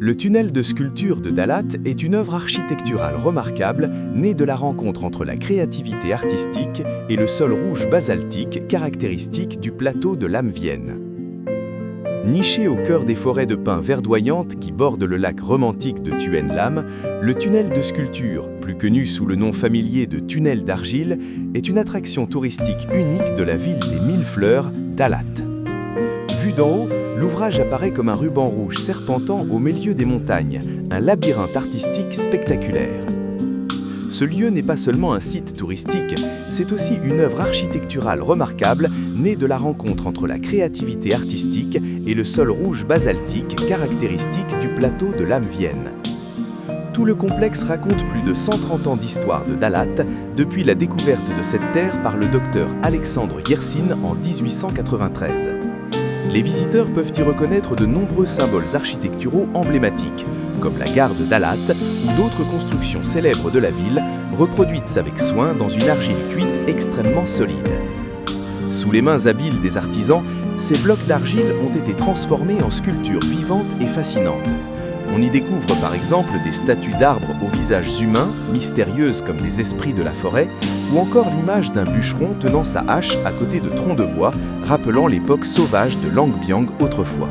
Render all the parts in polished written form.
Le tunnel de sculpture de Dalat est une œuvre architecturale remarquable née de la rencontre entre la créativité artistique et le sol rouge basaltique caractéristique du plateau de Lamvienne. Niché au cœur des forêts de pins verdoyantes qui bordent le lac romantique de Tuenne-Lam, le tunnel de sculpture, plus connu sous le nom familier de tunnel d'argile, est une attraction touristique unique de la ville des mille fleurs, Dalat. Vu d'en haut, l'ouvrage apparaît comme un ruban rouge serpentant au milieu des montagnes, un labyrinthe artistique spectaculaire. Ce lieu n'est pas seulement un site touristique, c'est aussi une œuvre architecturale remarquable née de la rencontre entre la créativité artistique et le sol rouge basaltique caractéristique du plateau de Lamvienne. Tout le complexe raconte plus de 130 ans d'histoire de Dalat, depuis la découverte de cette terre par le docteur Alexandre Yersin en 1893. Les visiteurs peuvent y reconnaître de nombreux symboles architecturaux emblématiques, comme la gare de Dalat ou d'autres constructions célèbres de la ville, reproduites avec soin dans une argile cuite extrêmement solide. Sous les mains habiles des artisans, ces blocs d'argile ont été transformés en sculptures vivantes et fascinantes. On y découvre par exemple des statues d'arbres aux visages humains, mystérieuses comme des esprits de la forêt, ou encore l'image d'un bûcheron tenant sa hache à côté de troncs de bois, rappelant l'époque sauvage de Langbiang autrefois.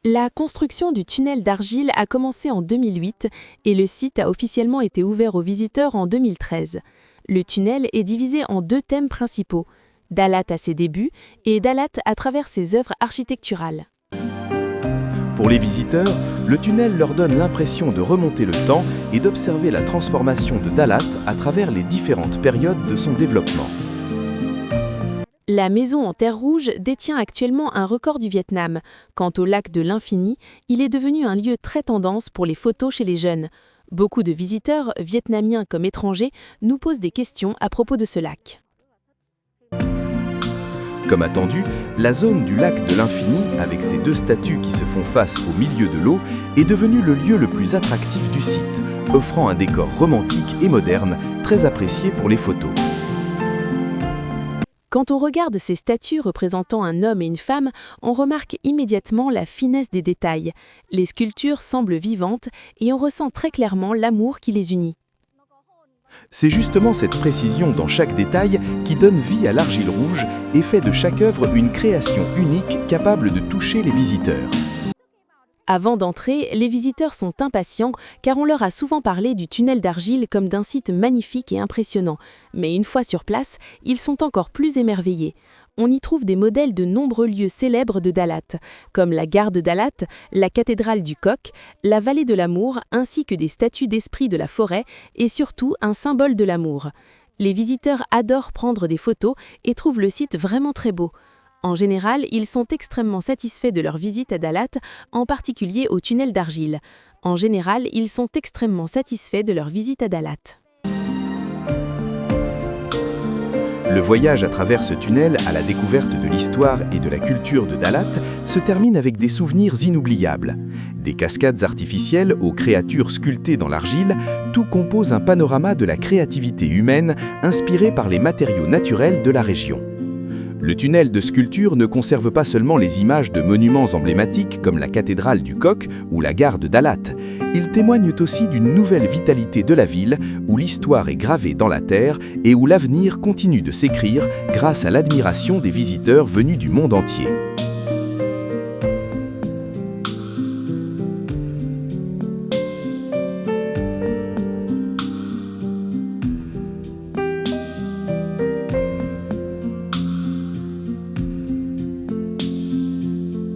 La construction du tunnel d'argile a commencé en 2008 et le site a officiellement été ouvert aux visiteurs en 2013. Le tunnel est divisé en deux thèmes principaux, Dalat à ses débuts et Dalat à travers ses œuvres architecturales. Pour les visiteurs, le tunnel leur donne l'impression de remonter le temps et d'observer la transformation de Dalat à travers les différentes périodes de son développement. La maison en terre rouge détient actuellement un record du Vietnam. Quant au lac de l'Infini, il est devenu un lieu très tendance pour les photos chez les jeunes. Beaucoup de visiteurs, vietnamiens comme étrangers, nous posent des questions à propos de ce lac. Comme attendu, la zone du lac de l'Infini, avec ses deux statues qui se font face au milieu de l'eau, est devenue le lieu le plus attractif du site, offrant un décor romantique et moderne, très apprécié pour les photos. Quand on regarde ces statues représentant un homme et une femme, on remarque immédiatement la finesse des détails. Les sculptures semblent vivantes et on ressent très clairement l'amour qui les unit. C'est justement cette précision dans chaque détail qui donne vie à l'argile rouge et fait de chaque œuvre une création unique capable de toucher les visiteurs. Avant d'entrer, les visiteurs sont impatients car on leur a souvent parlé du tunnel d'argile comme d'un site magnifique et impressionnant. Mais une fois sur place, ils sont encore plus émerveillés. On y trouve des modèles de nombreux lieux célèbres de Dalat, comme la gare de Dalat, la cathédrale du Coq, la vallée de l'amour, ainsi que des statues d'esprits de la forêt et surtout un symbole de l'amour. Les visiteurs adorent prendre des photos et trouvent le site vraiment très beau. En général, ils sont extrêmement satisfaits de leur visite à Dalat, en particulier au tunnel d'argile. Le voyage à travers ce tunnel à la découverte de l'histoire et de la culture de Dalat se termine avec des souvenirs inoubliables. Des cascades artificielles aux créatures sculptées dans l'argile, tout compose un panorama de la créativité humaine inspiré par les matériaux naturels de la région. Le tunnel de sculpture ne conserve pas seulement les images de monuments emblématiques comme la cathédrale du Coq ou la gare de Dalat. Il témoigne aussi d'une nouvelle vitalité de la ville où l'histoire est gravée dans la terre et où l'avenir continue de s'écrire grâce à l'admiration des visiteurs venus du monde entier.